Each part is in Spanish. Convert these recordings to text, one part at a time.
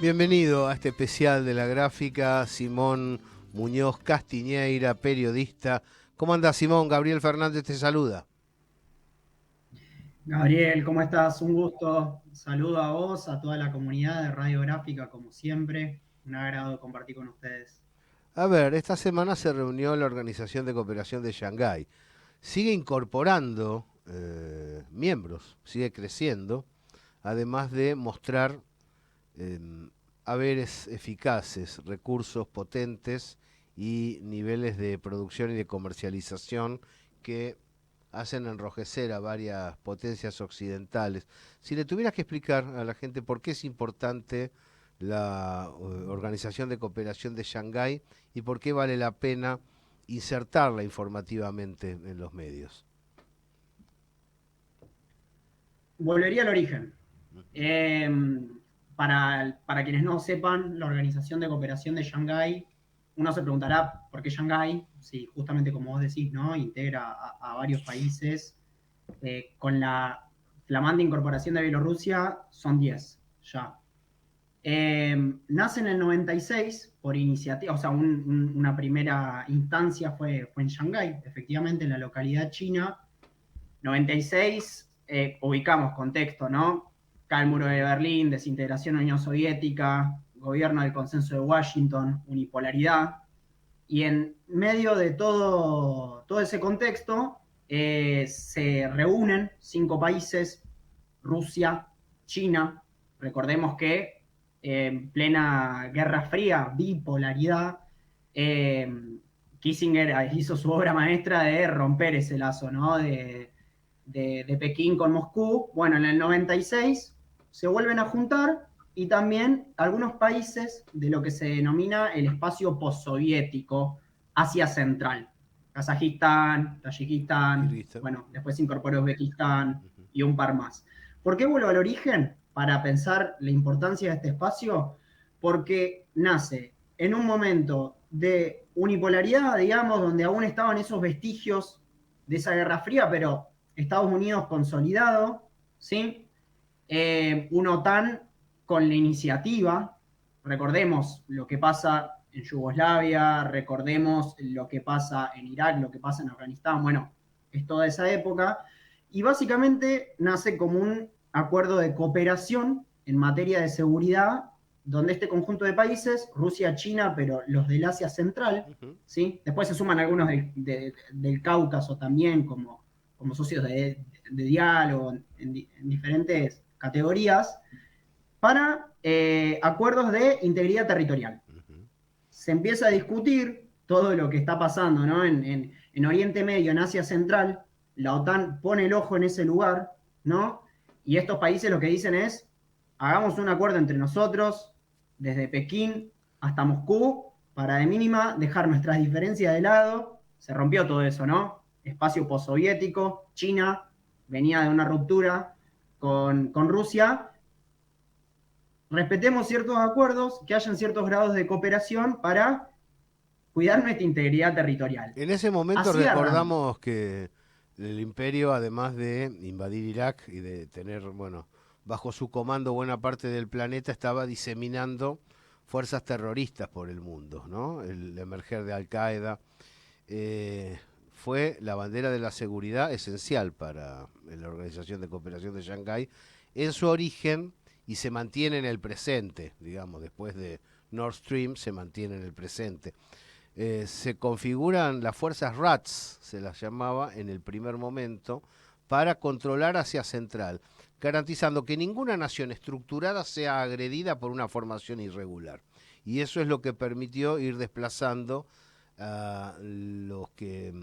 Bienvenido a este especial de la gráfica, Simón Muñoz Castiñeira, periodista. ¿Cómo anda, Simón? Gabriel Fernández te saluda. Gabriel, ¿cómo estás? Un gusto. Saludo a vos, a toda la comunidad de Radiográfica, como siempre. Un agrado compartir con ustedes. A ver, esta semana se reunió la Organización de Cooperación de Shanghái. Sigue incorporando miembros, sigue creciendo, además de mostrar eh, haberes eficaces, recursos potentes y niveles de producción y de comercialización que hacen enrojecer a varias potencias occidentales. Si le tuvieras que explicar a la gente por qué es importante la Organización de Cooperación de Shanghái y por qué vale la pena insertarla informativamente en los medios. Volvería al origen. Eh, para quienes no sepan, la Organización de Cooperación de Shanghái, uno se preguntará por qué Shanghái, si justamente como vos decís, ¿no? Integra a varios países. Con la flamante incorporación de Bielorrusia, son 10 ya. Nace en el 96 por iniciativa, o sea, una primera instancia fue en Shanghái, efectivamente, en la localidad china. 96, ubicamos contexto, ¿no? Cae el muro de Berlín, desintegración de la Unión Soviética, gobierno del consenso de Washington, unipolaridad. Y en medio de todo ese contexto, se reúnen 5 países: Rusia, China. Recordemos que en plena Guerra Fría, bipolaridad, eh, Kissinger hizo su obra maestra de romper ese lazo, ¿no? De Pekín con Moscú. Bueno, en el 96 se vuelven a juntar, y también algunos países de lo que se denomina el espacio postsoviético, Asia Central. Kazajistán, Tayikistán, Kirguistán. bueno, después se incorporó Uzbekistán y un par más. ¿Por qué vuelvo al origen? Para pensar la importancia de este espacio, porque nace en un momento de unipolaridad, digamos, donde aún estaban esos vestigios de esa Guerra Fría, pero Estados Unidos consolidado, ¿sí? Una OTAN con la iniciativa. Recordemos lo que pasa en Yugoslavia, recordemos lo que pasa en Irak, lo que pasa en Afganistán. Bueno, es toda esa época. Y básicamente nace como un acuerdo de cooperación en materia de seguridad, donde este conjunto de países, Rusia, China, pero los del Asia Central, Ujú. ¿sí? Después se suman algunos del Cáucaso también, como socios de diálogo en diferentes categorías, para acuerdos de integridad territorial. Ujú. Se empieza a discutir todo lo que está pasando, ¿no? En Oriente Medio, en Asia Central. La OTAN pone el ojo en ese lugar, ¿no? Y estos países lo que dicen es: hagamos un acuerdo entre nosotros, desde Pekín hasta Moscú, para de mínima dejar nuestras diferencias de lado. Se rompió todo eso, ¿no? Espacio postsoviético, China venía de una ruptura con Rusia. Respetemos ciertos acuerdos, que hayan ciertos grados de cooperación para cuidar nuestra integridad territorial. En ese momento Así arranca. recordamos que el imperio, además de invadir Irak y de tener, bueno, bajo su comando buena parte del planeta, estaba diseminando fuerzas terroristas por el mundo, ¿no? El emerger de Al-Qaeda fue la bandera de la seguridad esencial para la Organización de Cooperación de Shanghái en su origen y se mantiene en el presente, digamos, después de Nord Stream se mantiene en el presente. Se configuran las fuerzas RATS, se las llamaba en el primer momento, para controlar Asia Central, garantizando que ninguna nación estructurada sea agredida por una formación irregular. Y eso es lo que permitió ir desplazando a los que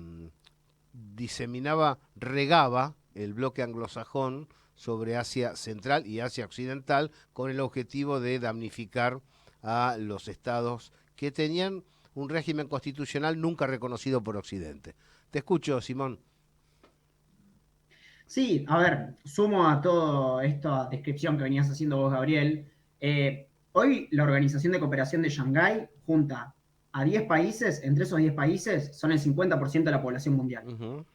regaba el bloque anglosajón sobre Asia Central y Asia Occidental con el objetivo de damnificar a los estados que tenían un régimen constitucional nunca reconocido por Occidente. Te escucho, Simón. Sí, a ver, sumo a toda esta descripción que venías haciendo vos, Gabriel. Hoy la Organización de Cooperación de Shanghái junta a 10 países. Entre esos 10 países son el 50% de la población mundial. Uh -huh.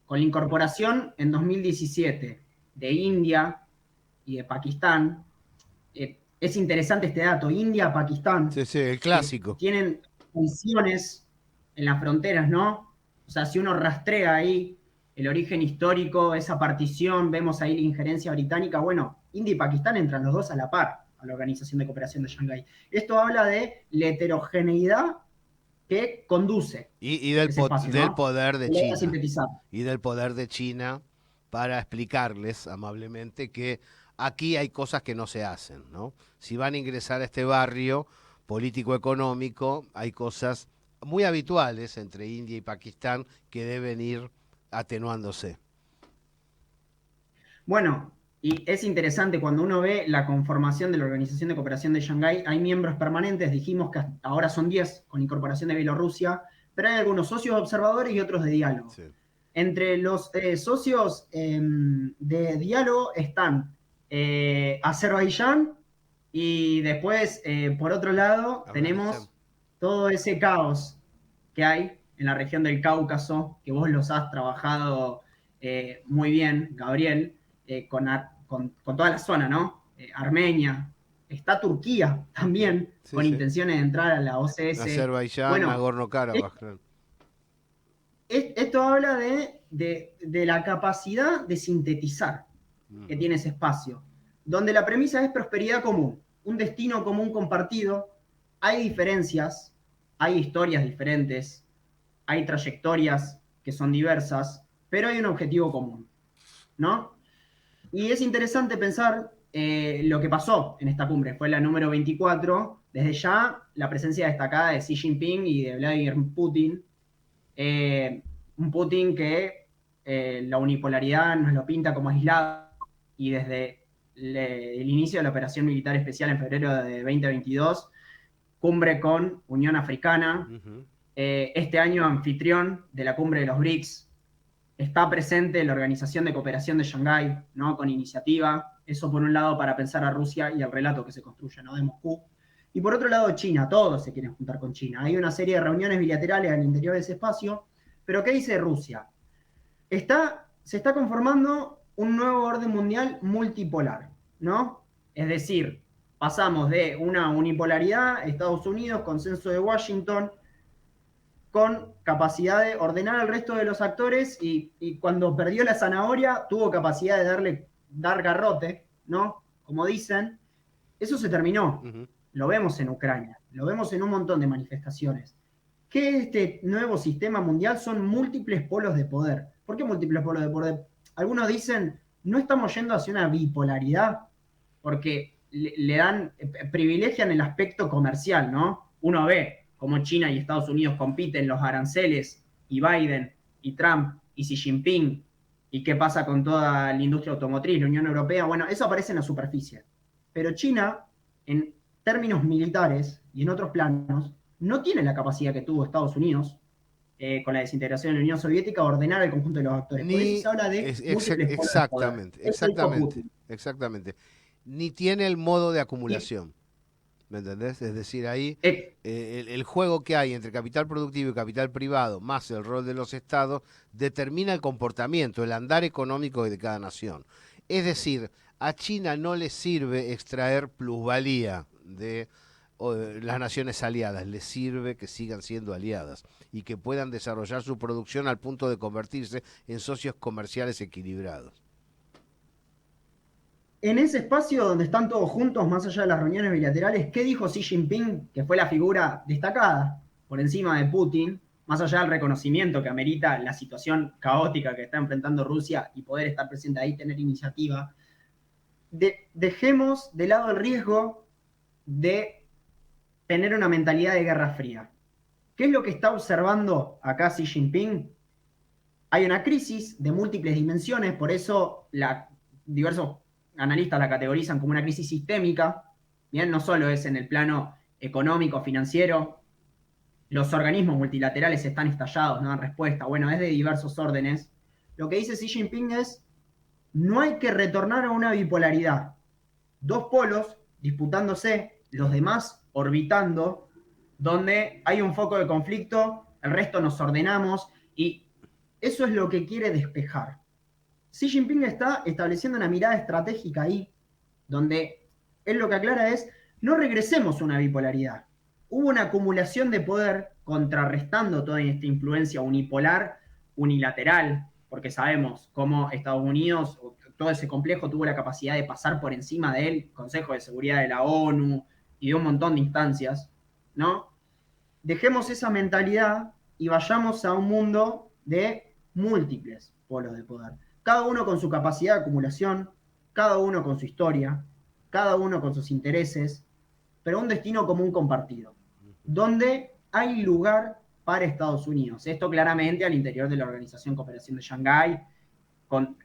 Con la incorporación en 2017 de India y de Pakistán, es interesante este dato. India, Pakistán, Sí, sí, el que clásico. tienen tensiones en las fronteras, ¿no? O sea, si uno rastrea ahí el origen histórico, esa partición, vemos ahí la injerencia británica, bueno, India y Pakistán entran los dos a la par a la Organización de Cooperación de Shanghái. Esto habla de la heterogeneidad que conduce Y ese espacio, del ¿no? poder de Lo voy a China. sintetizar. Y del poder de China para explicarles amablemente que aquí hay cosas que no se hacen, ¿no? Si van a ingresar a este barrio político-económico, hay cosas muy habituales entre India y Pakistán que deben ir atenuándose. Bueno, y es interesante cuando uno ve la conformación de la Organización de Cooperación de Shanghái, hay miembros permanentes, dijimos que ahora son 10 con incorporación de Bielorrusia, pero hay algunos socios observadores y otros de diálogo. Sí. Entre los socios de diálogo están Azerbaiyán y después, por otro lado, Afganistán. tenemos todo ese caos que hay en la región del Cáucaso, que vos los has trabajado muy bien, Gabriel, con toda la zona, ¿no? Armenia, está Turquía también, Sí, con sí. intenciones de entrar a la OCS. Azerbaiyán, Bueno, Nagorno-Karabaj. esto habla de la capacidad de sintetizar que Ujú. tiene ese espacio, donde la premisa es prosperidad común, un destino común compartido. Hay diferencias, hay historias diferentes, hay trayectorias que son diversas, pero hay un objetivo común, ¿no? Y es interesante pensar lo que pasó en esta cumbre, fue la número 24, desde ya la presencia destacada de Xi Jinping y de Vladimir Putin, eh, un Putin que la unipolaridad nos lo pinta como aislado y desde el inicio de la operación militar especial en febrero de 2022, cumbre con Unión Africana, Ujú. este año anfitrión de la cumbre de los BRICS, está presente la Organización de Cooperación de Shanghái, ¿no? Con iniciativa, eso por un lado para pensar a Rusia y el relato que se construye, ¿no? De Moscú. Y por otro lado, China, todos se quieren juntar con China. Hay una serie de reuniones bilaterales al interior de ese espacio, pero ¿qué dice Rusia? Se está conformando un nuevo orden mundial multipolar, ¿no? Es decir, pasamos de una unipolaridad, Estados Unidos, consenso de Washington, con capacidad de ordenar al resto de los actores y cuando perdió la zanahoria tuvo capacidad de dar garrote, ¿no? Como dicen, eso se terminó. Ujú. Lo vemos en Ucrania, lo vemos en un montón de manifestaciones. Que este nuevo sistema mundial son múltiples polos de poder. ¿Por qué múltiples polos de poder? Algunos dicen, no estamos yendo hacia una bipolaridad, porque privilegian el aspecto comercial, ¿no? Uno ve cómo China y Estados Unidos compiten los aranceles, y Biden, y Trump, y Xi Jinping, y qué pasa con toda la industria automotriz, la Unión Europea, bueno, eso aparece en la superficie. Pero China, en términos militares y en otros planos, no tiene la capacidad que tuvo Estados Unidos con la desintegración de la Unión Soviética a ordenar el conjunto de los actores. Por eso Ni se habla de múltiples polos de poder. exactamente, Eso dijo exactamente, Putin. exactamente. Ni tiene el modo de Y, acumulación. ¿Me entendés? Es decir, ahí eh, el juego que hay entre capital productivo y capital privado, más el rol de los estados, determina el comportamiento, el andar económico de cada nación. Es decir, a China no le sirve extraer plusvalía de las naciones aliadas, le sirve que sigan siendo aliadas y que puedan desarrollar su producción al punto de convertirse en socios comerciales equilibrados. en ese espacio donde están todos juntos, más allá de las reuniones bilaterales, ¿qué dijo Xi Jinping, que fue la figura destacada por encima de Putin, más allá del reconocimiento que amerita la situación caótica que está enfrentando Rusia y poder estar presente ahí, tener iniciativa? Dejemos de lado el riesgo de tener una mentalidad de guerra fría. ¿Qué es lo que está observando acá Xi Jinping? Hay una crisis de múltiples dimensiones, por eso diversos analistas la categorizan como una crisis sistémica. Bien, no solo es en el plano económico, financiero, los organismos multilaterales están estallados, no dan respuesta. Bueno, es de diversos órdenes. Lo que dice Xi Jinping es, no hay que retornar a una bipolaridad. Dos polos disputándose, los demás orbitando, donde hay un foco de conflicto, el resto nos ordenamos y eso es lo que quiere despejar. Xi Jinping está estableciendo una mirada estratégica ahí, donde él lo que aclara es, no regresemos a una bipolaridad. Hubo una acumulación de poder contrarrestando toda esta influencia unipolar, unilateral, porque sabemos cómo Estados Unidos, todo ese complejo, tuvo la capacidad de pasar por encima del Consejo de Seguridad de la ONU y de un montón de instancias, ¿no? Dejemos esa mentalidad y vayamos a un mundo de múltiples polos de poder. Cada uno con su capacidad de acumulación, cada uno con su historia, cada uno con sus intereses, pero un destino común compartido, donde hay lugar para Estados Unidos. Esto claramente al interior de la Organización Cooperación de Shanghái, con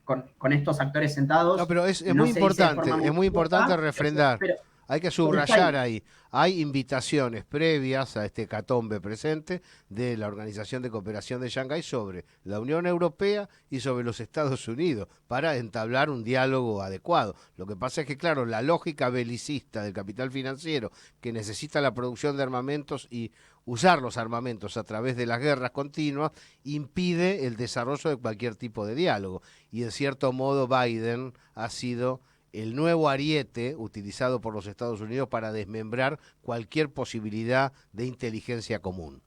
estos actores No, sentados, pero es no se dice de forma muy muy importante explícita, refrendar. pero, Hay que pero está subrayar ahí. ahí. Hay invitaciones previas a este catombe presente de la Organización de Cooperación de Shanghái sobre la Unión Europea y sobre los Estados Unidos para entablar un diálogo adecuado. Lo que pasa es que, claro, la lógica belicista del capital financiero que necesita la producción de armamentos y usar los armamentos a través de las guerras continuas impide el desarrollo de cualquier tipo de diálogo. Y en cierto modo Biden ha sido el nuevo ariete utilizado por los Estados Unidos para desmembrar cualquier posibilidad de inteligencia común.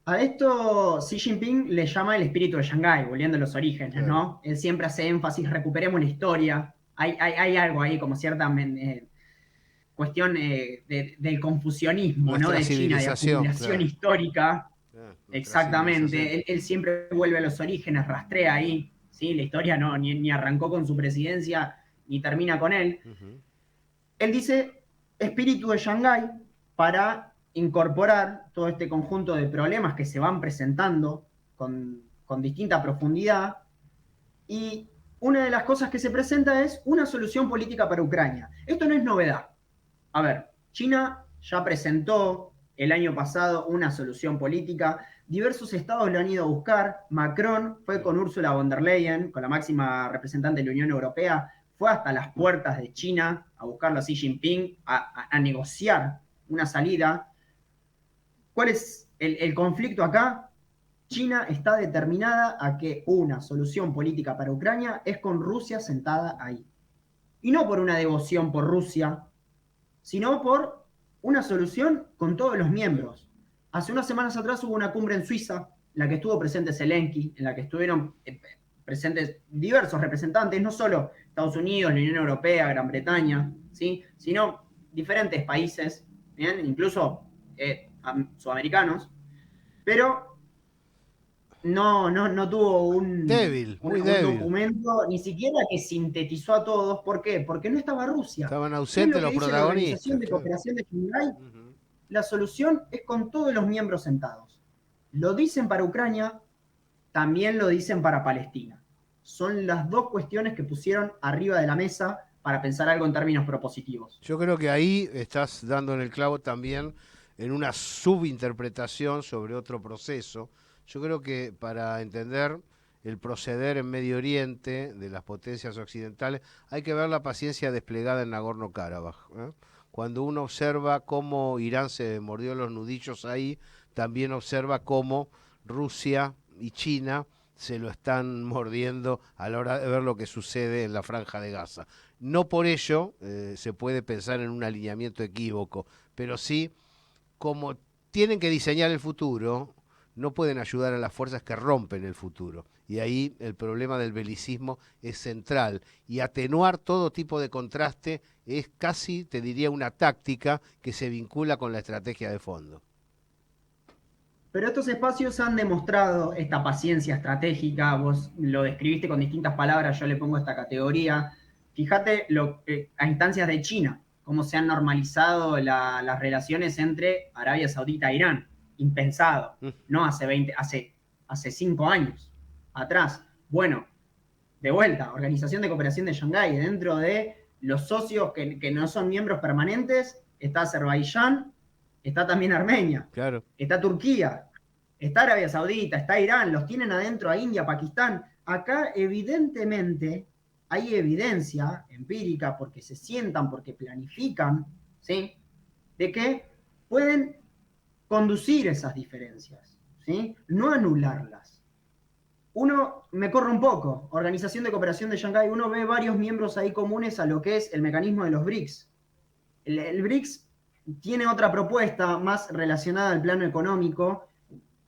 A esto Xi Jinping le llama el espíritu de Shanghái, volviendo a los orígenes, Claro. ¿no? Él siempre hace énfasis, recuperemos la historia. Hay algo ahí, como cierta cuestión del confucianismo, ¿no? Nuestra De China, de civilización, acumulación claro. histórica. Nuestra civilización. Exactamente. Él siempre vuelve a los orígenes, rastrea ahí. ¿Sí? La historia no, ni arrancó con su presidencia, ni termina con él. Uh-huh. Él dice espíritu de Shanghái para incorporar todo este conjunto de problemas que se van presentando con distinta profundidad. Y una de las cosas que se presenta es una solución política para Ucrania. Esto no es novedad. A ver, China ya presentó el año pasado una solución política. Diversos estados lo han ido a buscar. Macron fue con Ursula von der Leyen, con la máxima representante de la Unión Europea, fue hasta las puertas de China a buscarlo a Xi Jinping, a negociar una salida. ¿Cuál es el conflicto acá? China está determinada a que una solución política para Ucrania es con Rusia sentada ahí. Y no por una devoción por Rusia, sino por una solución con todos los miembros. Hace unas semanas atrás hubo una cumbre en Suiza, en la que estuvo presente Zelensky, en la que estuvieron presentes diversos representantes, no solo Estados Unidos, la Unión Europea, Gran Bretaña, ¿sí? Sino diferentes países, ¿bien? Incluso sudamericanos, pero no tuvo Débil, muy un débil. documento ni siquiera que sintetizó a todos. ¿Por qué? Porque no estaba Rusia. Estaban ¿Qué es ausentes lo que los dice la Organización protagonistas, de claro. Cooperación de Shanghái? Uh-huh. La solución es con todos los miembros sentados. Lo dicen para Ucrania, también lo dicen para Palestina. Son las dos cuestiones que pusieron arriba de la mesa para pensar algo en términos propositivos. Yo creo que ahí estás dando en el clavo también en una subinterpretación sobre otro proceso. Yo creo que para entender el proceder en Medio Oriente de las potencias occidentales hay que ver la paciencia desplegada en Nagorno-Karabaj, ¿eh? Cuando uno observa cómo Irán se mordió los nudillos ahí, también observa cómo Rusia y China se lo están mordiendo a la hora de ver lo que sucede en la franja de Gaza. No por ello se puede pensar en un alineamiento equívoco, pero sí, como tienen que diseñar el futuro, no pueden ayudar a las fuerzas que rompen el futuro. Y ahí el problema del belicismo es central. Y atenuar todo tipo de contraste es casi, te diría, una táctica que se vincula con la estrategia de fondo. Pero estos espacios han demostrado esta paciencia estratégica, vos lo describiste con distintas palabras, yo le pongo esta categoría. Fíjate a instancias de China, cómo se han normalizado las relaciones entre Arabia Saudita e Irán. Impensado, no hace 5 años atrás. Bueno, de vuelta, Organización de Cooperación de Shanghái, dentro de los socios que no son miembros permanentes, está Azerbaiyán, está también Armenia, Claro. está Turquía, está Arabia Saudita, está Irán, los tienen adentro a India, Pakistán. Acá evidentemente hay evidencia empírica porque se sientan, porque planifican, ¿sí? De que pueden conducir esas diferencias, ¿sí? No anularlas. uno me corre un poco. Organización de Cooperación de Shanghái, uno ve varios miembros ahí comunes a lo que es el mecanismo de los BRICS. El BRICS tiene otra propuesta más relacionada al plano económico,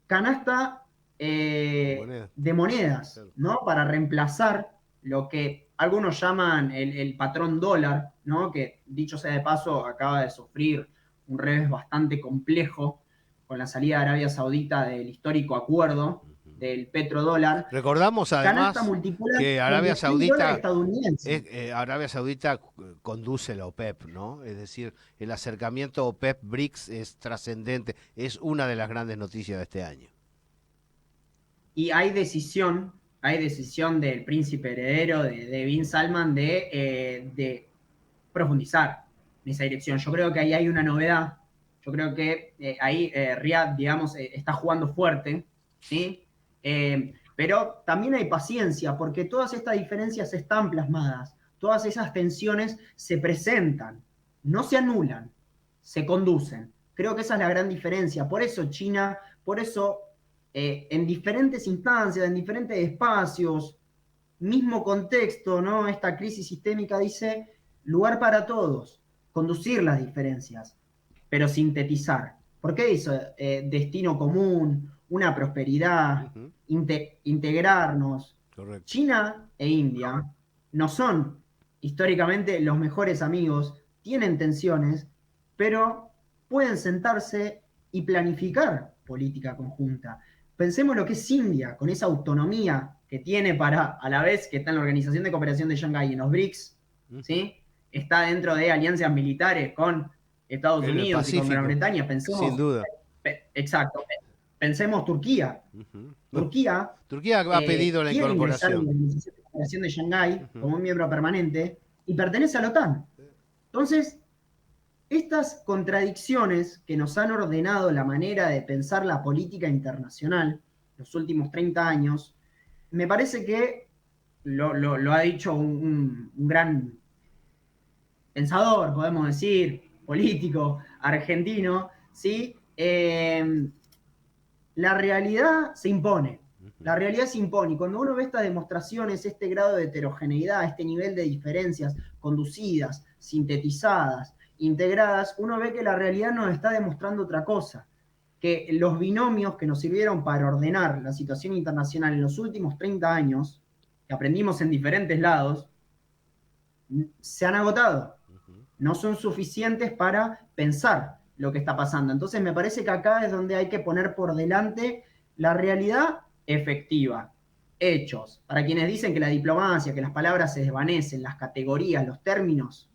canasta de monedas, ¿no? Para reemplazar lo que algunos llaman el patrón dólar, ¿no? Que dicho sea de paso, acaba de sufrir un revés bastante complejo con la salida de Arabia Saudita del histórico acuerdo del petrodólar. Recordamos Canasta además multipolar que donde está el dólar estadounidense. Arabia Saudita conduce la OPEP, ¿no? Es decir, el acercamiento OPEP-BRICS es trascendente, es una de las grandes noticias de este año. Y hay decisión del príncipe heredero de Bin Salman de profundizar en esa dirección. Yo creo que ahí hay una novedad. Yo creo que ahí Riyadh, digamos, está jugando fuerte, ¿sí? Pero también hay paciencia, porque todas estas diferencias están plasmadas, todas esas tensiones se presentan, no se anulan, se conducen. Creo que esa es la gran diferencia. Por eso China, por eso en diferentes instancias, en diferentes espacios, mismo contexto, ¿no? Esta crisis sistémica dice lugar para todos, conducir las diferencias, pero sintetizar. ¿Por qué dice destino común, una prosperidad, integrarnos? Correcto. China e India no son históricamente los mejores amigos, tienen tensiones, pero pueden sentarse y planificar política conjunta. Pensemos lo que es India, con esa autonomía que tiene para, a la vez que está en la Organización de Cooperación de Shanghái, en los BRICS, ¿sí? Está dentro de alianzas militares con Estados En el Unidos y con Gran Pacífico, Bretaña. sin Pensemos, duda. exacto, pensemos Turquía. No. Turquía Turquía ha pedido la quiere ingresar en incorporación. la Organización de Cooperación de Shanghái como un miembro permanente y pertenece a la OTAN. Entonces, estas contradicciones que nos han ordenado la manera de pensar la política internacional los últimos 30 años, me parece que lo ha dicho un gran pensador, podemos decir, político argentino, ¿sí? La realidad se impone. La realidad se impone. Y cuando uno ve estas demostraciones, este grado de heterogeneidad, este nivel de diferencias conducidas, sintetizadas, integradas, uno ve que la realidad nos está demostrando otra cosa. Que los binomios que nos sirvieron para ordenar la situación internacional en los últimos 30 años, que aprendimos en diferentes lados, se han agotado. No son suficientes para pensar lo que está pasando. Entonces me parece que acá es donde hay que poner por delante la realidad efectiva, hechos. Para quienes dicen que la diplomacia, que las palabras se desvanecen, las categorías, los términos,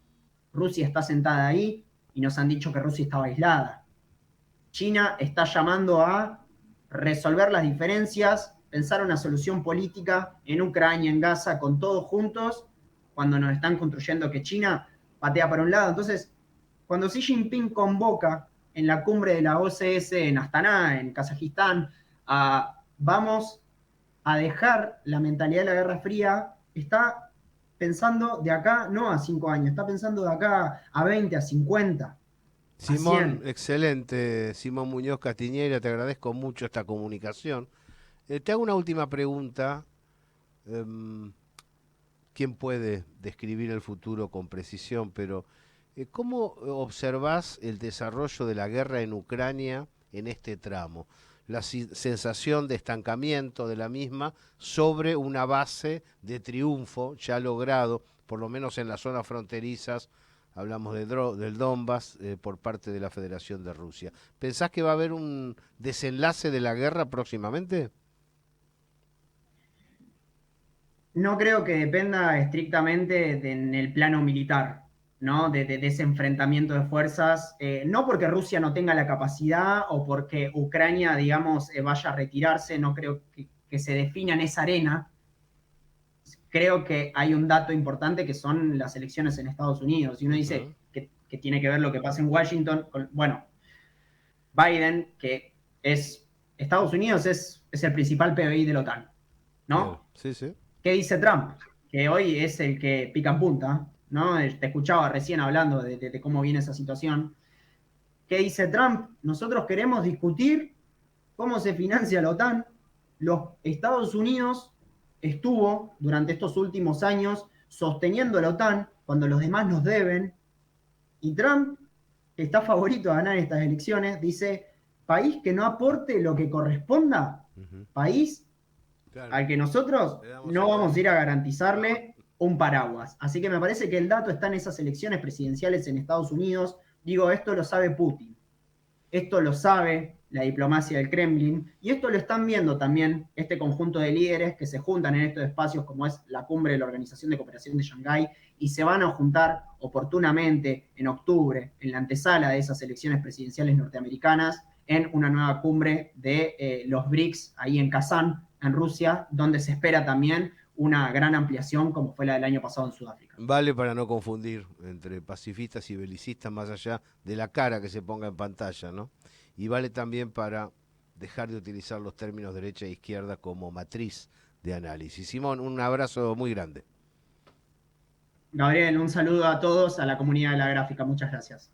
Rusia está sentada ahí y nos han dicho que Rusia estaba aislada. China está llamando a resolver las diferencias, pensar una solución política en Ucrania, en Gaza, con todos juntos, cuando nos están construyendo que China patea para un lado. Entonces, cuando Xi Jinping convoca en la cumbre de la OCS en Astana, en Kazajistán, vamos a dejar la mentalidad de la Guerra Fría, está pensando de acá no a 5 años, está pensando de acá a 20, a 50, a Simón, 100. excelente, Simón Muñoz Castiñeira, te agradezco mucho esta comunicación. Te hago una última pregunta. Em, ¿Quién puede describir el futuro con precisión? Pero ¿cómo observás el desarrollo de la guerra en Ucrania en este tramo? La sensación de estancamiento de la misma sobre una base de triunfo ya logrado, por lo menos en las zonas fronterizas, hablamos del Donbass, por parte de la Federación de Rusia. ¿Pensás que va a haber un desenlace de la guerra próximamente? No creo que dependa estrictamente en el plano militar, ¿no? De ese enfrentamiento de fuerzas, no porque Rusia no tenga la capacidad o porque Ucrania, digamos, vaya a retirarse, no creo que se defina en esa arena. Creo que hay un dato importante que son las elecciones en Estados Unidos. Y uno Ujú. dice que tiene que ver lo que pasa en Washington. Bueno, Biden, que es Estados Unidos, es el principal PBI de la OTAN, Claro, ¿no? sí, sí. ¿Qué dice Trump? Que hoy es el que pica en punta, ¿no? Te escuchaba recién hablando de cómo viene esa situación. ¿Qué dice Trump? Nosotros queremos discutir cómo se financia la OTAN, Los Estados Unidos estuvo durante estos últimos años sosteniendo la OTAN cuando los demás nos deben, y Trump, que está favorito a ganar estas elecciones, dice, país que no aporte lo que corresponda, Ujú. país Claro, al que nosotros le damos no el vamos a ir brazo. a garantizarle un paraguas. Así que me parece que el dato está en esas elecciones presidenciales en Estados Unidos. Digo, esto lo sabe Putin. Esto lo sabe la diplomacia del Kremlin y esto lo están viendo también este conjunto de líderes que se juntan en estos espacios como es la cumbre de la Organización de Cooperación de Shanghái y se van a juntar oportunamente en octubre en la antesala de esas elecciones presidenciales norteamericanas en una nueva cumbre de los BRICS ahí en Kazán, en Rusia, donde se espera también una gran ampliación como fue la del año pasado en Sudáfrica. Vale para no confundir entre pacifistas y belicistas más allá de la cara que se ponga en pantalla, ¿no? Y vale también para dejar de utilizar los términos derecha e izquierda como matriz de análisis. Simón, un abrazo muy grande. Gabriel, un saludo a todos, a la comunidad de la gráfica. Muchas gracias.